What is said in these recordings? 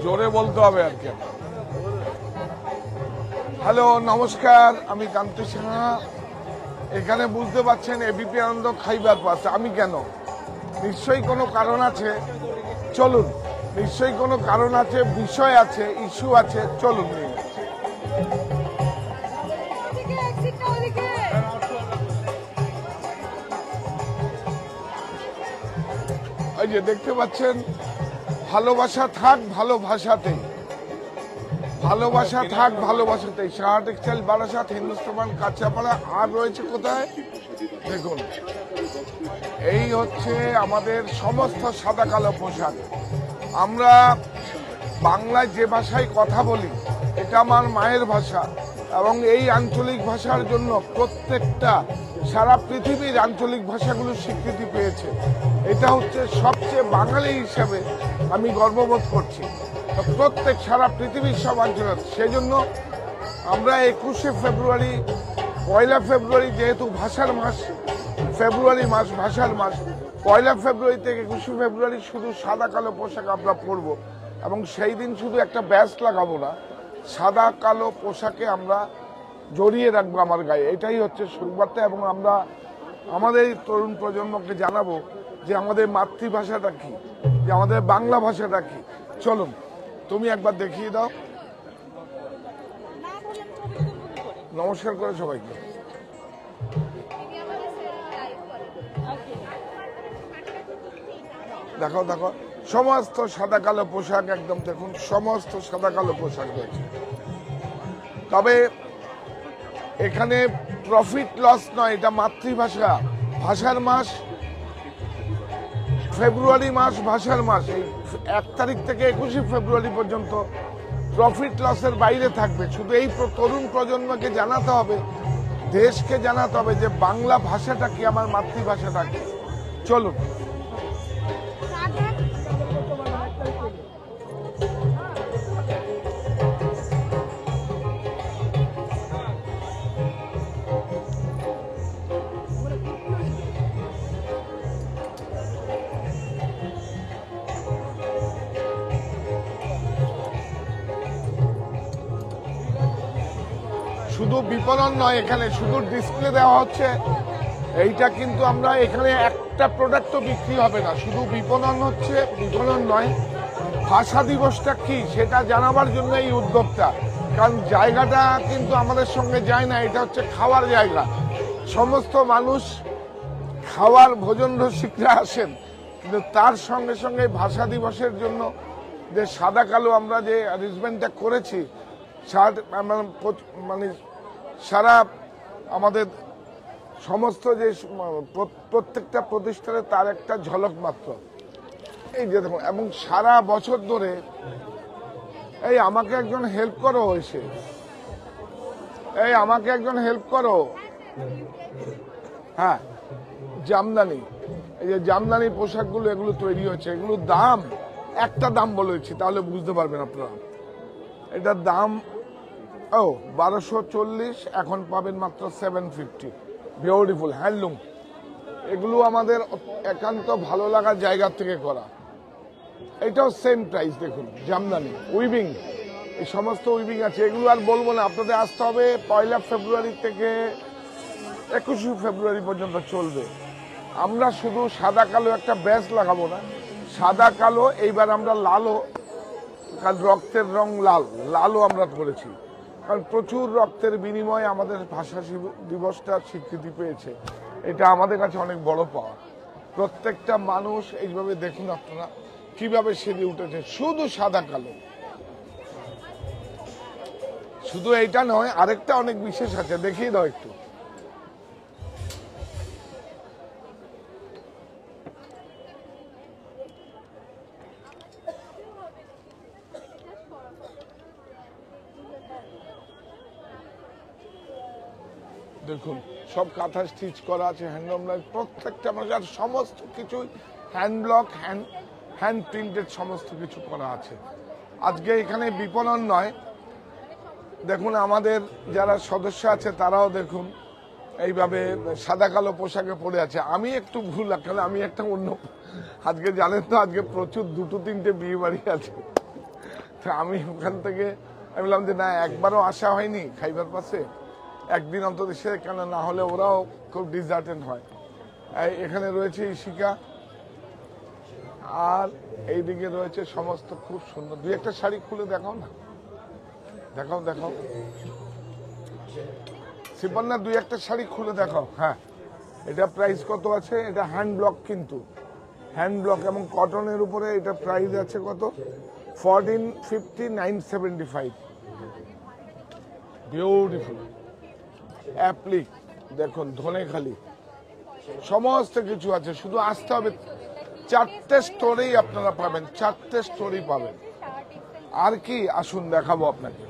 জোরে বলতে হবে আর কি। হ্যালো, নমস্কার, আমি কান্তি সিনহা। এখানে বুঝতে পারছেন এবিপি আনন্দ খাইবার পাস। আমি কেন? নিশ্চয়ই কোনো কারণ আছে, চলুন। নিশ্চয়ই কোনো কারণ আছে, বিষয় আছে, ইস্যু আছে, চলুন। এই যে দেখতে পাচ্ছেন, ভালোবাসা থাক ভালোবাসাতেই, ভালোবাসা থাক ভালোবাসাতেই। সাহা টেক্সটাইল, বারাসাত, হিন্দুস্তান, কাঁচাপাড়া। আর রয়েছে কোথায় দেখুন, এই হচ্ছে আমাদের সমস্ত সাদা কালো পোশাক। আমরা বাংলায় যে ভাষায় কথা বলি, এটা আমার মায়ের ভাষা, এবং এই আঞ্চলিক ভাষার জন্য প্রত্যেকটা সারা পৃথিবীর আঞ্চলিক ভাষাগুলো স্বীকৃতি পেয়েছে। এটা হচ্ছে সবচেয়ে বাঙালি হিসেবে আমি গর্ববোধ করছি। প্রত্যেক সারা পৃথিবীর সব অঞ্চল, সেই জন্য আমরা 21শে ফেব্রুয়ারি, 1 ফেব্রুয়ারি যেহেতু ভাষার মাস, ফেব্রুয়ারি মাস ভাষার মাস, 1 ফেব্রুয়ারি থেকে 21শে ফেব্রুয়ারি শুধু সাদা কালো পোশাক আমরা পরব, এবং সেই দিন শুধু একটা ব্যাস লাগাবো না, সাদা কালো পোশাকে আমরা জড়িয়ে রাখবো আমার গায়ে। এটাই হচ্ছে সুবার্তা, এবং আমরা আমাদের তরুণ প্রজন্মকে জানাবো যে আমাদের মাতৃভাষাটা কি, যে আমাদের বাংলা ভাষাটা কি। চলুন, তুমি একবার দেখিয়ে দাও। নমস্কার করে সবাইকে। দেখো দেখো, সমস্ত সাদা কালো পোশাক, একদম দেখুন, সমস্ত সাদা কালো পোশাক রয়েছে। তবে এখানে প্রফিট লস নয়, এটা মাতৃভাষা, ভাষার মাস, ফেব্রুয়ারি মাস ভাষার মাস। এই 1 তারিখ থেকে 21শে ফেব্রুয়ারি পর্যন্ত প্রফিট লসের বাইরে থাকবে। শুধু এই তরুণ প্রজন্মকে জানাতে হবে, দেশকে জানাতে হবে যে বাংলা ভাষাটা কি, আমার মাতৃভাষাটা কি। চলুন। শুধু বিপণন নয়, এখানে শুধু ডিসপ্লে দেওয়া হচ্ছে, এইটা কিন্তু আমরা এখানে একটা প্রোডাক্টও বিক্রি হবে না। শুধু বিপণন হচ্ছে, বিপণন নয়, ভাষা দিবসটা কি সেটা জানাবার জন্য এই উদ্যোগটা। কারণ জায়গাটা কিন্তু আমাদের সঙ্গে যায় না, এটা হচ্ছে খাওয়ার জায়গা। সমস্ত মানুষ খাওয়ার ভোজন রসিকরা আসেন, কিন্তু তার সঙ্গে সঙ্গে ভাষা দিবসের জন্য যে সাদা কালো আমরা যে অ্যারেঞ্জমেন্টটা করেছি, মানে সারা আমাদের সমস্ত যে প্রত্যেকটা প্রতিষ্ঠানে তার একটা ঝলক মাত্র। এই যে দেখুন, এবং সারা বছর ধরে এই আমাকে একজন হেল্প করো, এসে এই আমাকে একজন হেল্প করো। হ্যাঁ, জামদানি, এই যে জামদানি পোশাকগুলো এগুলো তৈরি হচ্ছে, এগুলোর দাম, একটা দাম বলেছি তাহলে বুঝতে পারবেন আপনারা। এটার দাম 1240, এখন পাবেন মাত্র 750। বিউটিফুল হ্যান্ডলুম, এগুলো আমাদের একান্ত ভালো লাগার জায়গা থেকে করা। এটাও সেম প্রাইস। দেখুন, জামদানি, উইভিং, এই সমস্ত উইভিং আছে। এগুলো আর বলবো না, আপনাদের আসতে হবে। 1 ফেব্রুয়ারি থেকে 21শে ফেব্রুয়ারি পর্যন্ত চলবে। আমরা শুধু সাদা কালো একটা ব্যাচ লাগাবো না, সাদা কালো, এইবার আমরা লালও, কারণ রক্তের রং লাল, লালও আমরা করেছি। কারণ প্রচুর রক্তের বিনিময়ে আমাদের ভাষা দিবসটা স্বীকৃতি পেয়েছে। এটা আমাদের কাছে অনেক বড় পাওয়া। প্রত্যেকটা মানুষ এইভাবে দেখুন আপনারা কিভাবে সেজে উঠেছে, শুধু সাদা কালো। শুধু এইটা নয়, আরেকটা অনেক বিশেষ আছে, দেখিয়ে দাও একটু। দেখুন, সব কাঁথা স্টিচ করা আছে, হ্যান্ডলুম লাইন, প্রত্যেকটা মানুষের সমস্ত কিছু হ্যান্ড ব্লক, হ্যান্ড প্রিন্টেড সমস্ত কিছু করা আছে। আজকে এখানে বিপণন নয়, দেখুন আমাদের যারা সদস্য আছে তারাও দেখুন এইভাবে সাদা কালো পোশাকে পরে আছে। আমি একটু ভুল, কারণ আমি একটা অন্য, আজকে জানেন তো আজকে প্রচুর 2-3টে বিয়ে বাড়ি আছে, আমি ওখান থেকে আমি বললাম যে না, একবারও আসা হয়নি খাইবার পাশে, একদিন অন্তত সে কেন না হলে ওরাও খুব ডিসঅ্যাপয়েন্ট হয়। এখানে রয়েছে ইশিকা, আর এইদিকে রয়েছে সমস্ত খুব সুন্দর। দুই একটা শাড়ি খুলে দেখাও না, দেখাও দেখাও শিপন্না, দুই একটা শাড়ি খুলে দেখাও। হ্যাঁ, এটা প্রাইস কত আছে? এটা হ্যান্ড ব্লক, কিন্তু হ্যান্ড ব্লক এবং কটনের উপরে এটা প্রাইস আছে কত? 1450,975। বিউটিফুল অ্যাপ্লিক, দেখুন ধনেখালি সমস্ত কিছু আছে, শুধু আসতে হবে। 4টে স্টোরেই আপনারা পাবেন, 4টে স্টোরি পাবেন। আর কি, আসুন দেখাবো আপনাকে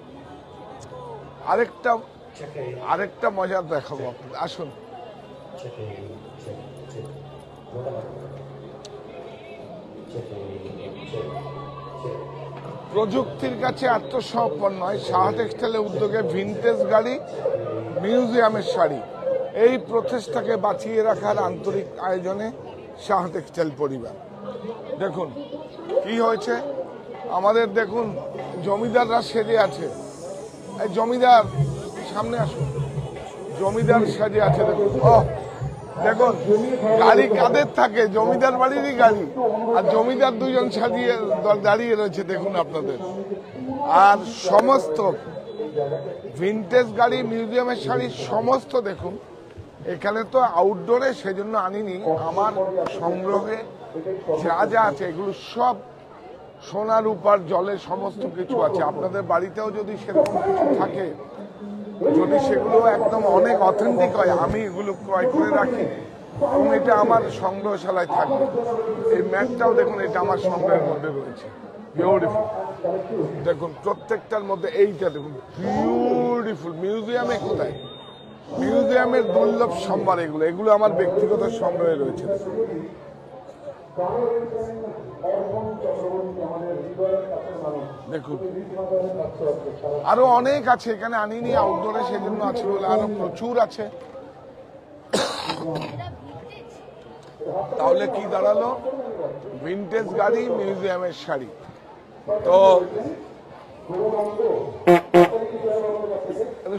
আরেকটা মজা দেখাবো আপনাকে, আসুন। প্রযুক্তির কাছে আত্মসমর্পণ নয়, সাহা টেক্সটাইলের উদ্যোগে ভিনটেজ গাড়ি, মিউজিয়ামের শাড়ি, এই প্রচেষ্টাকে বাঁচিয়ে রাখার আন্তরিক আয়োজনে সাহা টেক্সটাইল পরিবার। দেখুন কি হয়েছে আমাদের, দেখুন জমিদাররা সেজে আছে। এই জমিদার সামনে আসুন, জমিদার সাজে আছে। দেখুন দেখুন গাড়ি কাদের থাকে, জমিদার বাড়িরই গাড়ি, আর জমিদার দুজন সাজিয়ে দাঁড়িয়ে রয়েছে দেখুন আপনাদের। আর সমস্ত ভিনটেজ গাড়ি, মিউজিয়ামের শাড়ি সমস্ত দেখুন। এখানে তো আউটডোরে সেজন্য আনিনি, আমার সংগ্রহে যা যা আছে এগুলো সব সোনা রূপার জলে সমস্ত কিছু আছে। আপনাদের বাড়িতেও যদি সেরকম কিছু থাকে, যদি সেগুলো একদম অনেক অথেন্টিক হয়, আমি এগুলো ক্রয় করে রাখি এবং এটা আমার সংগ্রহশালায় থাকবে। এই ম্যাটটাও দেখুন, এটা আমার সংগ্রহের মধ্যে রয়েছে। বিউটিফুল, দেখুন প্রত্যেকটার মধ্যে এইটা দেখুন বিউটিফুল। মিউজিয়ামে কোথায়, মিউজিয়ামের দুর্লভ সম্ভার এগুলো, এগুলো আমার ব্যক্তিগত সংগ্রহে রয়েছে। দেখুন আরো অনেক আছে, এখানে আনিনি আউটডোরে, সেজন্য আছে বলে আরো প্রচুর আছে। তাহলে কি দাঁড়ালো? ভিনটেজ গাড়ি, মিউজিয়ামের শাড়ি। তো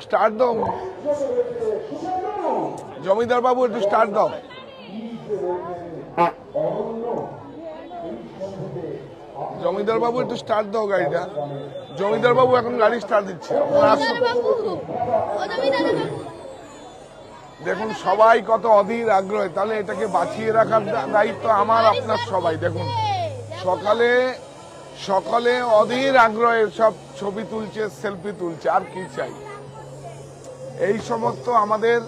স্টার্ট দাও জমিদার বাবু, একটু স্টার্ট দাও। জমিদার বাবু একটু স্টার্ট দাও গাড়িটা। জমিদার বাবু এখন গাড়ি স্টার্ট দিচ্ছে। দেখুন সবাই কত অধীর আগ্রহে, তাহলে এটাকে বাঁচিয়ে রাখার দায়িত্ব আমার, আপনার সবাই। দেখুন সকালে অধীর আগ্রহে সব ছবি তুলছে, সেলফি তুলছে, আর কি চাই। এই সমস্ত আমাদের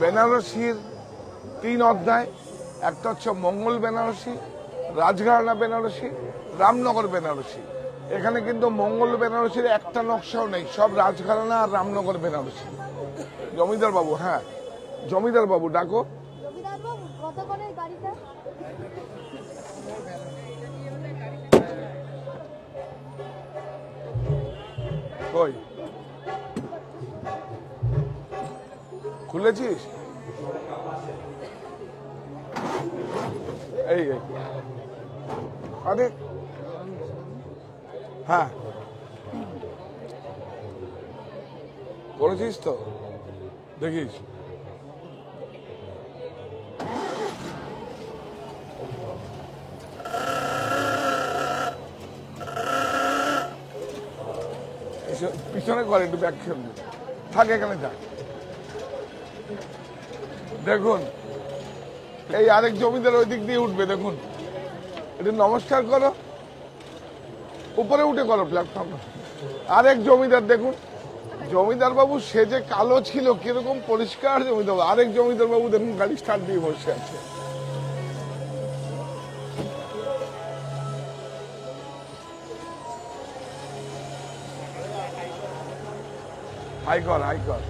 বেনারসির 3 অধ্যায়, একটা হচ্ছে মঙ্গল বেনারসি, রাজঘরানা বেনারসি, রামনগর বেনারসি। এখানে কিন্তু মঙ্গল বেনারসির একটা নকশাও নেই, সব রাজঘরানা আর রামনগর বেনারসি। জমিদার বাবু, হ্যাঁ জমিদার বাবু ডাকো। কই খুলেছিস? এই আরে হ্যাঁ করেছিস তো, দেখিস। পিছনে করে একটু ব্যাক খেলবে, থাক এখানে থাক। দেখুন এই আরেক জমিদার ওই দিক দিয়ে উঠবে, দেখুন এটা নমস্কার করো, উপরে উঠে করো প্ল্যাটফর্ম। আরেক জমিদার দেখুন, জমিদার বাবু সেজে কালো ছিল, কিরকম পরিষ্কার জমিদার বাবু। আরেক জমিদার বাবু দেখুন গাড়ি স্টার্ট দিয়ে বসে আছে। হাই কর, হাই কর।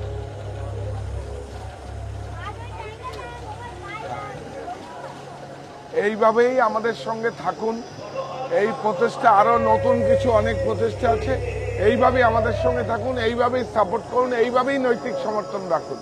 এইভাবেই আমাদের সঙ্গে থাকুন। এই প্রচেষ্টা, আরো নতুন কিছু অনেক প্রচেষ্টা আছে, এইভাবেই আমাদের সঙ্গে থাকুন, এইভাবেই সাপোর্ট করুন, এইভাবেই নৈতিক সমর্থন রাখুন।